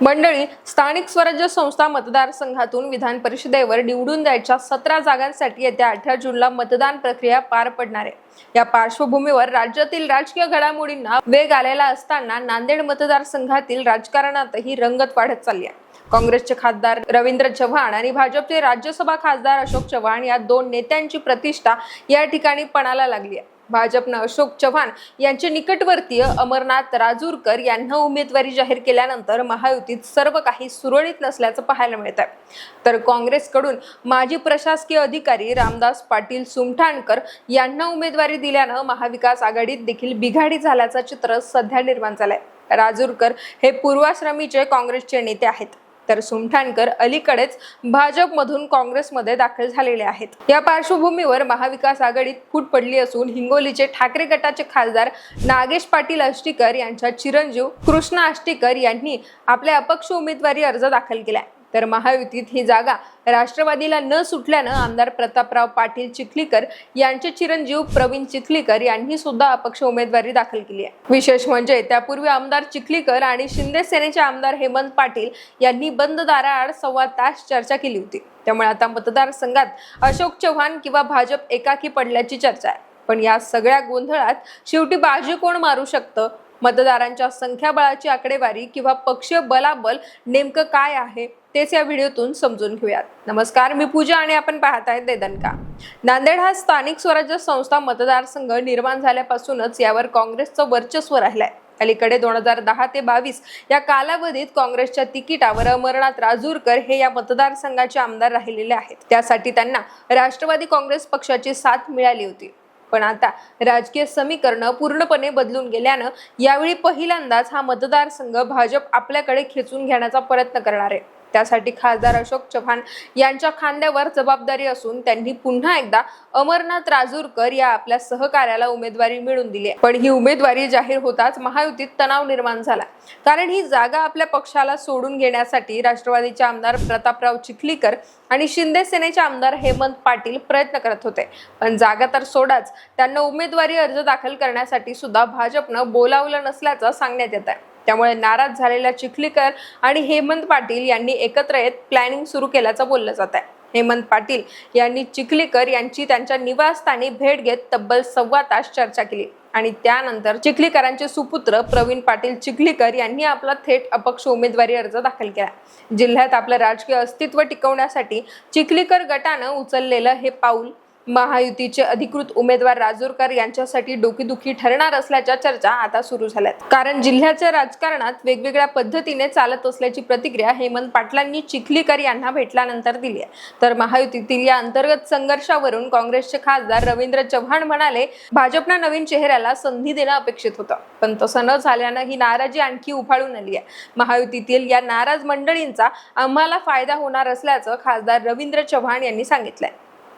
मंडळी, स्थानिक स्वराज्य संस्था मतदारसंघातून विधान परिषदेवर निवडून द्यायच्या 17 जागांसाठी येत्या 18 जूनला मतदान प्रक्रिया पार पडणार आहे. या पार्श्वभूमीवर राज्यातील राजकीय घडामोडींना वेग आलेला असताना नांदेड मतदारसंघातील राजकारणातही रंगत वाढत चालली आहे. काँग्रेसचे खासदार रवींद्र चव्हाण आणि भाजपचे राज्यसभा खासदार अशोक चव्हाण या दोन नेत्यांची प्रतिष्ठा या ठिकाणी पणाला लागली आहे. भाजपनं अशोक चव्हाण यांचे निकटवर्तीय अमरनाथ राजूरकर यांना उमेदवारी जाहीर केल्यानंतर महायुतीत सर्व काही सुरळीत नसल्याचं पाहायला मिळत आहे. तर काँग्रेसकडून माजी प्रशासकीय अधिकारी रामदास पाटील सुमठाणकर यांना उमेदवारी दिल्यानं महाविकास आघाडीत देखील बिघाडी झाल्याचं चित्र सध्या निर्माण झालंय. राजूरकर हे पूर्वाश्रमीचे काँग्रेसचे नेते आहेत, तर सुमठाणकर अलीकडेच भाजपमधून काँग्रेसमध्ये दाखल झालेले आहेत. या पार्श्वभूमीवर महाविकास आघाडीत फूट पडली असून हिंगोलीचे ठाकरे गटाचे खासदार नागेश पाटील आष्टीकर यांच्या चिरंजीव कृष्ण आष्टीकर यांनी आपल्या अपक्ष उमेदवारी अर्ज दाखल केलाय. तर महायुतीत ही जागा राष्ट्रवादीला न सुटल्यानं आमदार प्रतापराव पाटील चिखलीकर यांचे चिरंजीव प्रवीण चिखलीकर यांनी सुद्धा अपक्ष उमेदवारी दाखल केली आहे. विशेष म्हणजे त्यापूर्वी आमदार चिखलीकर आणि शिंदे सेनेचे आमदार हेमंत पाटील यांनी बंद दाराआड 1.25 तास चर्चा केली होती. त्यामुळे आता मतदारसंघात अशोक चव्हाण किंवा भाजप एकाकी पडल्याची चर्चा आहे. पण या सगळ्या गोंधळात शेवटी बाजी कोण मारू शकतं? मतदारांच्या संख्याबळाची आकडेवारी किंवा पक्षीय बलाबल नेमकं काय आहे तेच या व्हिडिओतून समजून घेऊयात. नमस्कार, मी पूजा आणि आपण पाहत आहेत देदनका. नांदेड हा स्थानिक स्वराज्य संस्था मतदारसंघ निर्माण झाल्यापासूनच यावर काँग्रेसचं वर्चस्व राहिलंय. अलीकडे 2010 ते 22 या कालावधीत काँग्रेसच्या तिकिटावर अमरनाथ राजूरकर हे या मतदारसंघाचे आमदार राहिलेले आहेत. त्यासाठी त्यांना राष्ट्रवादी काँग्रेस पक्षाची साथ मिळाली होती. पण आता राजकीय समीकरण पूर्णपणे बदलून गेल्यानं यावेळी पहिल्यांदाच हा मतदारसंघ भाजप आपल्याकडे खेचून घेण्याचा प्रयत्न करणार आहे. त्यासाठी खासदार अशोक चव्हाण यांच्या खांद्यावर जबाबदारी असून त्यांनी पुन्हा एकदा अमरनाथ राजूरकर या आपल्या सहकार्याला उमेदवारी मिळवून दिली. पण ही उमेदवारी जाहीर होताच महायुतीत तणाव निर्माण झाला, कारण ही जागा आपल्या पक्षाला सोडून घेण्यासाठी राष्ट्रवादीचे आमदार प्रतापराव चिखलीकर आणि शिंदे सेनेचे आमदार हेमंत पाटील प्रयत्न करत होते. पण जागा तर सोडाच, त्यांना उमेदवारी अर्ज दाखल करण्यासाठी सुद्धा भाजपनं बोलावलं नसल्याचं सांगण्यात येत आहे. त्यामुळे नाराज झालेल्या चिखलीकर आणि हेमंत पाटील यांनी एकत्र येत प्लॅनिंग सुरू केल्याचं बोललं जात आहे. हेमंत पाटील यांनी चिखलीकर यांची त्यांच्या निवासस्थानी भेट घेत तब्बल 1.25 तास चर्चा केली आणि त्यानंतर चिखलीकरांचे सुपुत्र प्रवीण पाटील चिखलीकर यांनी आपला थेट अपक्ष उमेदवारी अर्ज दाखल केला. जिल्ह्यात आपलं राजकीय अस्तित्व टिकवण्यासाठी चिखलीकर गटानं उचललेलं हे पाऊल महायुतीचे अधिकृत उमेदवार राजूरकर यांच्यासाठी डोकेदुखी ठरणार असल्याच्या चर्चा आता सुरू झाल्यात. कारण जिल्ह्याच्या राजकारणात वेगवेगळ्या पद्धतीने चालत असल्याची प्रतिक्रिया हेमंत पाटलांनी चिखलीकर यांना भेटल्यानंतर दिली आहे. तर महायुतीतील या अंतर्गत संघर्षावरून काँग्रेसचे खासदार रवींद्र चव्हाण म्हणाले, भाजपनं नवीन चेहऱ्याला संधी देणं अपेक्षित होतं, पण तसं न झाल्यानं ही नाराजी आणखी उफाळून आली आहे. महायुतीतील या नाराज मंडळींचा आम्हाला फायदा होणार असल्याचं खासदार रवींद्र चव्हाण यांनी सांगितलंय.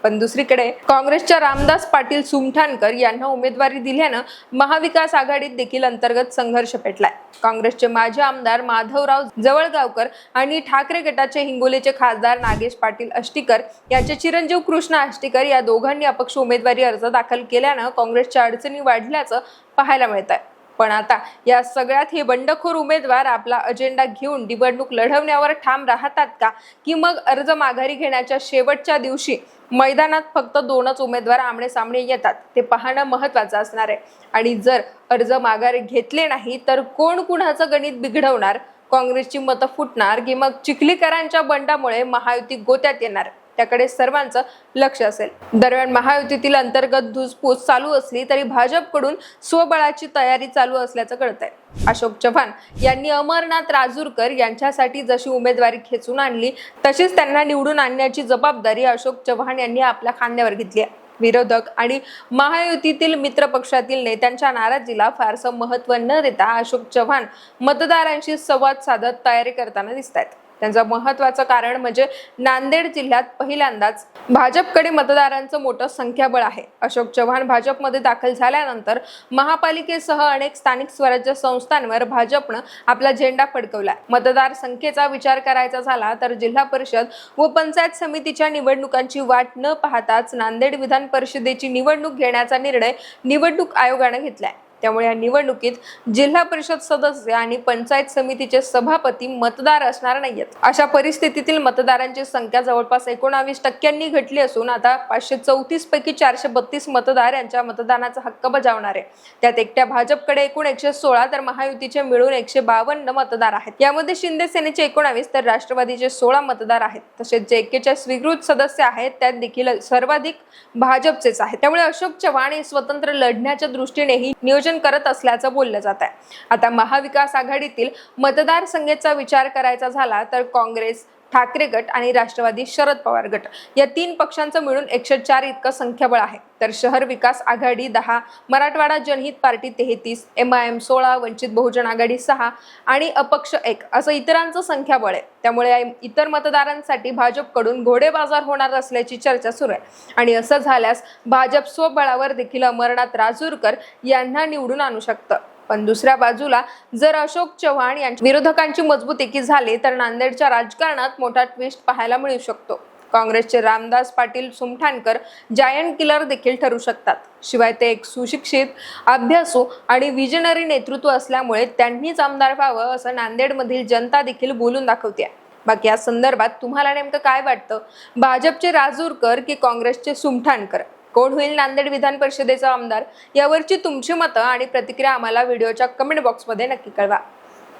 पण दुसरीकडे काँग्रेसच्या रामदास पाटील सुमठाणकर यांना उमेदवारी दिल्यानं महाविकास आघाडीत देखील अंतर्गत संघर्ष पेटलाय. काँग्रेसचे माजी आमदार माधवराव जवळगावकर आणि ठाकरे गटाचे हिंगोलीचे खासदार नागेश पाटील आष्टीकर यांचे चिरंजीव कृष्ण आष्टीकर या दोघांनी अपक्ष उमेदवारी अर्ज दाखल केल्यानं काँग्रेसच्या अडचणी वाढल्याचं पाहायला मिळत आहे. पण आता या सगळ्यात हे बंडखोर उमेदवार आपला अजेंडा घेऊन निवडणूक लढवण्यावर ठाम राहतात का, की मग अर्ज माघारी घेण्याच्या शेवटच्या दिवशी मैदानात फक्त 2च उमेदवार आमने सामने येतात ते पाहणं महत्त्वाचं असणार आहे. आणि जर अर्ज माघारी घेतले नाही तर कोण कुणाचं गणित बिघडवणार, काँग्रेसची मतं फुटणार की मग चिखलीकरांच्या बंडामुळे महायुती गोत्यात येणार, त्याकडे सर्वांचं लक्ष असेल. दरम्यान महायुतीतील अंतर्गत धुसफूस चालू असली तरी भाजपकडून स्वबळाची तयारी चालू असल्याचं कळतंय. अशोक चव्हाण यांनी अमरनाथ राजूरकर यांच्यासाठी जशी उमेदवारी खेचून आणली तशीच त्यांना निवडून आणण्याची जबाबदारी अशोक चव्हाण यांनी आपल्या खांद्यावर घेतली आहे. विरोधक आणि महायुतीतील मित्र पक्षातील नेत्यांच्या नाराजीला फारसं महत्त्व न देता अशोक चव्हाण मतदारांशी संवाद साधत तयारी करताना दिसत आहेत. त्यांचं महत्त्वाचं कारण म्हणजे नांदेड जिल्ह्यात पहिल्यांदाच भाजपकडे मतदारांचं मोठं संख्याबळ आहे. अशोक चव्हाण भाजपमध्ये दाखल झाल्यानंतर महापालिकेसह अनेक स्थानिक स्वराज्य संस्थांवर भाजपनं आपला झेंडा फडकवला. मतदार संख्येचा विचार करायचा झाला तर जिल्हा परिषद व पंचायत समितीच्या निवडणुकांची वाट न पाहताच नांदेड विधान परिषदेची निवडणूक घेण्याचा निर्णय निवडणूक आयोगाने घेतलाय. त्यामुळे या निवडणुकीत जिल्हा परिषद सदस्य आणि पंचायत समितीचे सभापती मतदार असणार नाहीत। अशा परिस्थितीतील मतदारांची संख्या जवळपास 19% घटली असून आता 534 पैकी 432 मतदार यांच्या मतदानाचा हक्क बजावणार आहे। त्यात एकट्या भाजपकडे एकूण 116 तर महायुतीचे मिळून 152 मतदार आहेत। यामध्ये शिंदे सेनेचे 19 तर राष्ट्रवादीचे 16 मतदार आहेत। तसेच जे 41 स्वीकृत सदस्य आहेत त्यात देखील सर्वाधिक भाजपचेच आहेत। त्यामुळे अशोक चव्हाण हे स्वतंत्र लढण्याच्या दृष्टीनेही नियोजन करत असल्याचं बोललं जात आहे। आता महाविकास आघाडीतील मतदारसंघाचा विचार करायचा झाला तर काँग्रेस, ठाकरे गट आणि राष्ट्रवादी शरद पवार गट या 3 पक्षांचं मिळून 104 इतकं संख्याबळ आहे। तर शहर विकास आघाडी 10, मराठवाडा जनहित पार्टी 33, MIM 16, वंचित बहुजन आघाडी 6 आणि अपक्ष 1 असं इतरांचं संख्याबळ आहे। त्यामुळे इतर मतदारांसाठी भाजपकडून घोडेबाजार होणार असल्याची चर्चा सुरू आहे आणि असं झाल्यास भाजप स्वबळावर देखील अमरनाथ राजूरकर यांना निवडून आणू शकतं। पण दुसऱ्या बाजूला जर अशोक चव्हाण यांच्या विरोधकांची मजबूत एकी झाली तर नांदेडच्या राजकारणात मोठा ट्विस्ट पाहायला मिळू शकतो। काँग्रेसचे रामदास पाटील सुमठाणकर जायंट किलर देखील ठरू शकतात। शिवाय ते एक सुशिक्षित, अभ्यासू आणि विजनरी नेतृत्व असल्यामुळे त्यांनीच आमदार व्हावं असं नांदेडमधील जनता देखील बोलून दाखवते। बाकी या संदर्भात तुम्हाला नेमकं काय वाटतं? भाजपचे राजूरकर की काँग्रेसचे सुमठाणकर? कोण होईल नांदेड विधान परिषदेचा आमदार? यावरची तुमची मतं आणि प्रतिक्रिया आम्हाला व्हिडिओच्या कमेंट बॉक्समध्ये नक्की कळवा।